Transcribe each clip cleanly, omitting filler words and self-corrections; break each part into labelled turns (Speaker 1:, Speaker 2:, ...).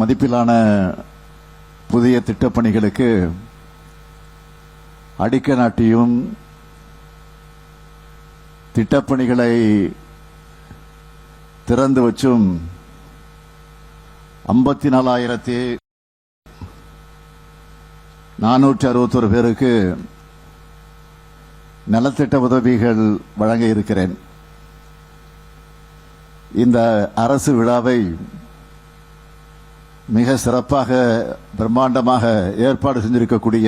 Speaker 1: மதிப்பிலான புதிய திட்டப்பணிகளுக்கு அடிக்க நாட்டியும் திட்டப்பணிகளை திறந்து வச்சும் 54,461 பேருக்கு நலத்திட்ட உதவிகள் வழங்க இருக்கிறேன். இந்த அரசு விழாவை மிக சிறப்பாக பிரம்மாண்டமாக ஏற்பாடு செஞ்சிருக்கக்கூடிய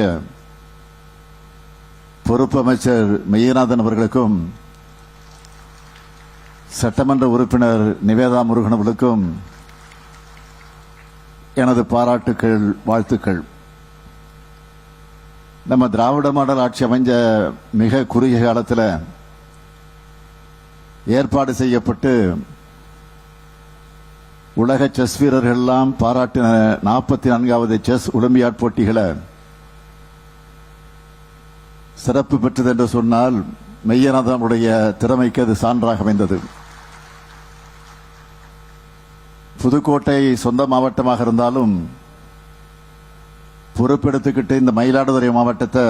Speaker 1: பொறுப்பு அமைச்சர் மெய்யநாதன் அவர்களுக்கும் சட்டமன்ற உறுப்பினர் நிவேதா முருகன் அவர்களுக்கும் எனது பாராட்டுக்கள், வாழ்த்துக்கள். நம்ம திராவிட மாடல் ஆட்சி அமைஞ்ச மிக குறுகிய காலத்தில் ஏற்பாடு செய்யப்பட்டு உலக செஸ் வீரர்கள் எல்லாம் பாராட்டின 44வது செஸ் ஒலிம்பியாட் போட்டிகளை சிறப்பு பெற்றது என்று சொன்னால் மெய்யநாதனுடைய திறமைக்கு அது சான்றாக அமைந்தது. புதுக்கோட்டை சொந்த மாவட்டமாக இருந்தாலும் பொறுப்பெடுத்துக்கிட்டு இந்த மயிலாடுதுறை மாவட்டத்தை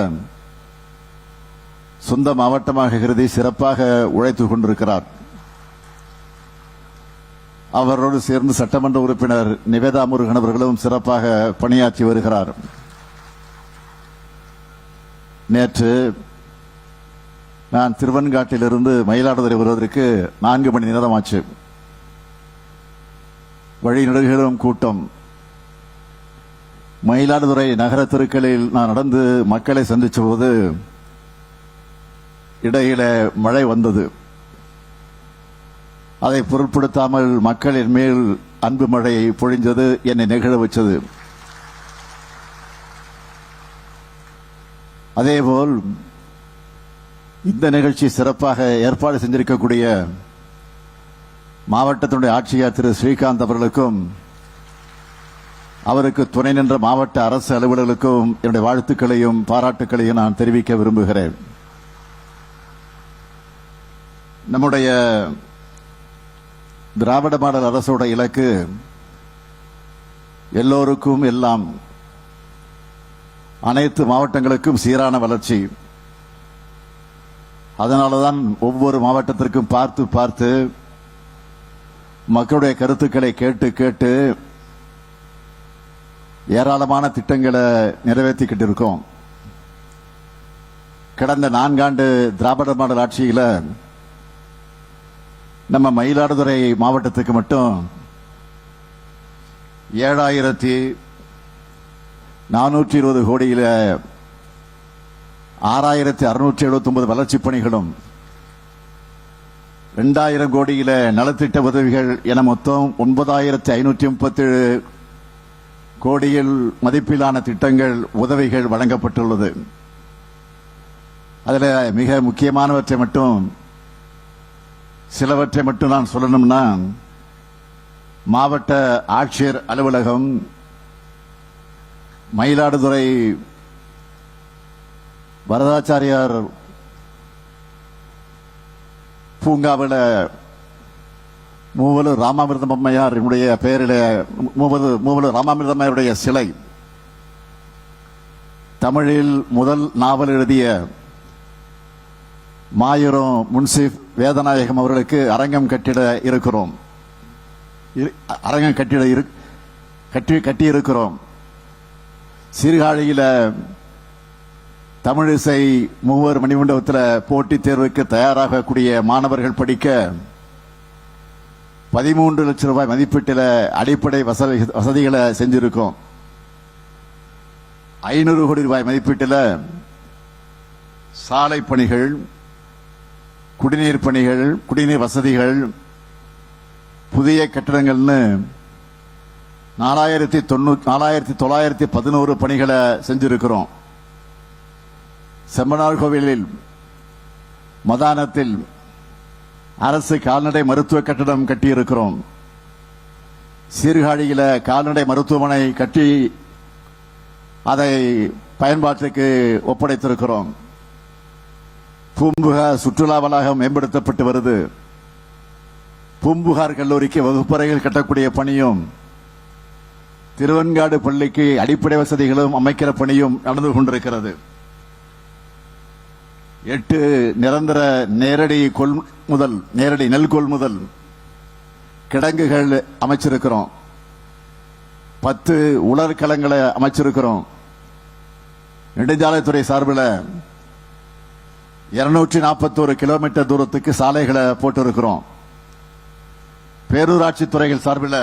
Speaker 1: சொந்த மாவட்டமாக கருதி சிறப்பாக உழைத்துக் கொண்டிருக்கிறார். அவரோடு சேர்ந்து சட்டமன்ற உறுப்பினர் நிவேதா முருகன் அவர்களும் சிறப்பாக பணியாற்றி வருகிறார். நேற்று நான் திருவெண்காட்டிலிருந்து மயிலாடுதுறை வருவதற்கு 4 மணி நேரம் ஆச்சு. வழிநெடுகிலும் கூட்டம். மயிலாடுதுறை நகர தெருக்களில் நான் நடந்து மக்களை சந்திச்ச போது இடையில மழை வந்தது. அதை பொருட்படுத்தாமல் மக்களின் மேல் அன்பு மழையை பொழிந்தது, என்னை நெகிழ வச்சது. அதேபோல் இந்த நிகழ்ச்சி சிறப்பாக ஏற்பாடு செஞ்சிருக்கக்கூடிய மாவட்டத்தினுடைய ஆட்சியர் திரு ஸ்ரீகாந்த் அவர்களுக்கும் அவருக்கு துணை நின்ற மாவட்ட அரசு அலுவலர்களுக்கும் என்னுடைய வாழ்த்துக்களையும் பாராட்டுக்களையும் நான் தெரிவிக்க விரும்புகிறேன். நம்முடைய திராவிட மாடல் அரசோட இலக்கு எல்லோருக்கும் எல்லாம், அனைத்து மாவட்டங்களுக்கும் சீரான வளர்ச்சி. அதனாலதான் ஒவ்வொரு மாவட்டத்திற்கும் பார்த்து பார்த்து மக்களுடைய கருத்துக்களை கேட்டு கேட்டு ஏராளமான திட்டங்களை நிறைவேற்றிக்கிட்டு இருக்கோம். கடந்த 4 ஆண்டு திராவிட மாடல் ஆட்சியில் நம்ம மயிலாடுதுறை மாவட்டத்துக்கு மட்டும் 7,420 கோடியில 6,679 வளர்ச்சிப் பணிகளும் 2,000 கோடியில நலத்திட்ட உதவிகள் என மொத்தம் 9,537 கோடியில் மதிப்பிலான திட்டங்கள், உதவிகள் வழங்கப்பட்டுள்ளது. அதில் மிக முக்கியமானவற்றை மட்டும் சிலவற்றை மட்டும் நான் சொல்லணும்னா, மாவட்ட ஆட்சியர் அலுவலகம், மயிலாடுதுறை வரதாச்சாரியார் பூங்காவில் மூவலூர் ராமாமிர்தம் அம்மையாருடைய பெயரில் மூவலூர் ராமாமிர்தம் அம்மையாருடைய சிலை, தமிழில் முதல் நாவல் எழுதிய மாயூரம் முன்சிப் வேதநாயகம் அவர்களுக்கு அரங்கம் கட்டிட இருக்கிறோம். அரங்கம் கட்டி இருக்கிறோம். சீர்காழியில தமிழிசை மூவர் மணிமண்டபத்தில் போட்டித் தேர்வுக்கு தயாராகக்கூடிய மாணவர்கள் படிக்க 13 லட்சம் ரூபாய் மதிப்பீட்டில் அடிப்படை வசதிகளை செஞ்சிருக்கோம். 500 கோடி ரூபாய் மதிப்பீட்டில் சாலை பணிகள், குடிநீர் பணிகள், குடிநீர் வசதிகள், புதிய கட்டடங்கள்னு 4,911 பணிகளை செஞ்சிருக்கிறோம். செம்பனார் கோவிலில் மதானத்தில் அரசு கால்நடை மருத்துவ கட்டடம் கட்டியிருக்கிறோம். சீர்காழியில கால்நடை மருத்துவமனை கட்டி அதை பயன்பாட்டுக்கு ஒப்படைத்திருக்கிறோம். பூம்புகார் சுற்றுலா வளாகம் மேம்படுத்தப்பட்டு வருது. பூம்புகார் கல்லூரிக்கு வகுப்பறைகள் கட்டக்கூடிய பணியும், திருவெண்காடு பள்ளிக்கு அடிப்படை வசதிகளும் அமைக்கிற பணியும் நடந்து கொண்டிருக்கிறது. 8 நிரந்தர நேரடி நெல் கொள்முதல் கிடங்குகள் அமைச்சிருக்கிறோம். 10 உலர்களங்களை அமைச்சிருக்கிறோம். நெடுஞ்சாலைத்துறை சார்பில் 241 கிலோமீட்டர் தூரத்துக்கு சாலைகளை போட்டிருக்கிறோம். பேரூராட்சி துறைகள் சார்பில்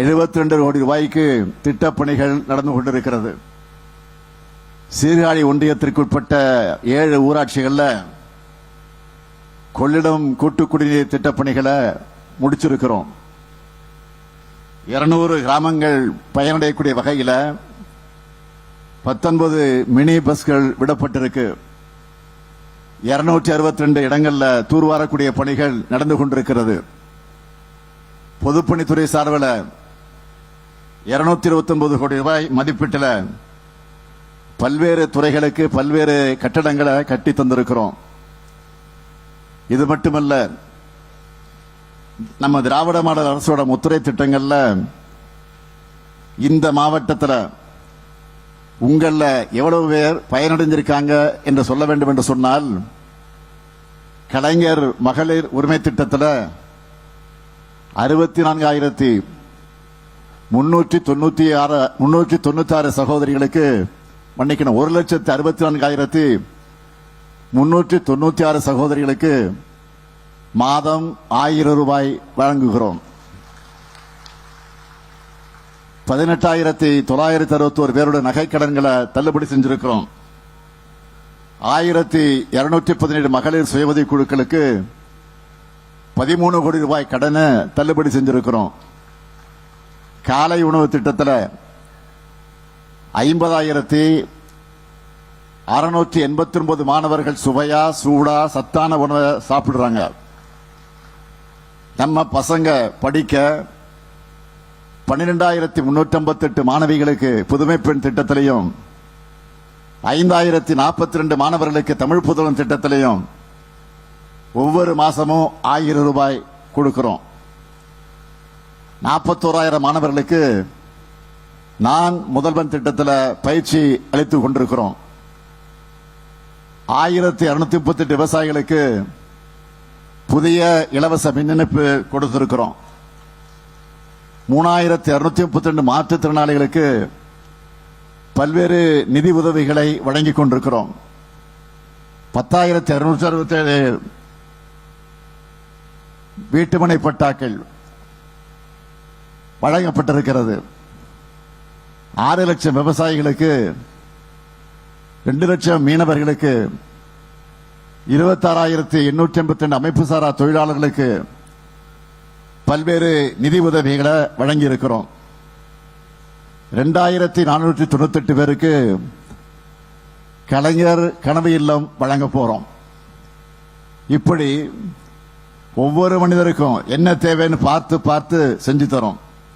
Speaker 1: 72 கோடி ரூபாய்க்கு திட்டப்பணிகள் நடந்து கொண்டிருக்கிறது. சீர்காழி ஒன்றியத்திற்குட்பட்ட 7 ஊராட்சிகளில் கொள்ளிடம் கூட்டு குடிநீர் திட்டப்பணிகளை முடிச்சிருக்கிறோம். 200 கிராமங்கள் பயனடையக்கூடிய வகையில் 19 மினி பஸ்கள் விடப்பட்டிருக்கு. 262 இடங்களில் தூர்வாரக்கூடிய பணிகள் நடந்து கொண்டிருக்கிறது. பொதுப்பணித்துறை சார்பில் 229 கோடி ரூபாய் மதிப்பீட்டில் பல்வேறு துறைகளுக்கு பல்வேறு கட்டடங்களை கட்டி தந்திருக்கிறோம். இது மட்டுமல்ல, நம்ம திராவிட மாடல் அரசோட முத்துரை திட்டங்கள்ல இந்த மாவட்டத்தில் உங்கள எவ்வளவு பேர் பயனடைஞ்சிருக்காங்க என்று சொல்ல வேண்டும் என்று சொன்னால், கலைஞர் மகளிர் உரிமை திட்டத்தில் 64,396 சகோதரிகளுக்கு, மன்னிக்கணும், 1,64,396 சகோதரிகளுக்கு மாதம் 1000 ரூபாய் வழங்குகிறோம். 18,961 பேருடைய நகைக்கடன்களை தள்ளுபடி செஞ்சிருக்கிறோம். 1,217 மகளிர் சுயஉதவி குழுக்களுக்கு 13 கோடி ரூபாய் கடனை தள்ளுபடி செஞ்சிருக்கிறோம். காலை உணவு திட்டத்தில் 50,689 மாணவர்கள் சுவையா சூடா சத்தான உணவை சாப்பிடுறாங்க. நம்ம பசங்க படிக்க 12,358 மாணவிகளுக்கு புதுமை பெண் திட்டத்திலையும், 5,042 மாணவர்களுக்கு தமிழ் புதல்வன் திட்டத்திலையும் ஒவ்வொரு மாசமும் 1000 ரூபாய் கொடுக்கிறோம். 41,000 மாணவர்களுக்கு நான் முதல்வன் திட்டத்தில் பயிற்சி அளித்துக் கொண்டிருக்கிறோம். 1,238 விவசாயிகளுக்கு புதிய இலவச மின் இணைப்பு கொடுத்திருக்கிறோம். 3,232 மாற்றுத்திறனாளிகளுக்கு பல்வேறு நிதி உதவிகளை வழங்கிக் கொண்டிருக்கிறோம். 10,267 வீட்டுமனை பட்டாக்கள் வழங்கப்பட்டிருக்கிறது. 6 லட்சம் விவசாயிகளுக்கு, 2 லட்சம் மீனவர்களுக்கு, 26,882 அமைப்புசாரா தொழிலாளர்களுக்கு பல்வேறு நிதி உதவிகளை வழங்கியிருக்கிறோம். 2,498 பேருக்கு கலைஞர் கனவு இல்லம் வழங்க போறோம். இப்படி ஒவ்வொரு மனிதருக்கும் என்ன தேவைன்னு பார்த்து செஞ்சு தரோம்.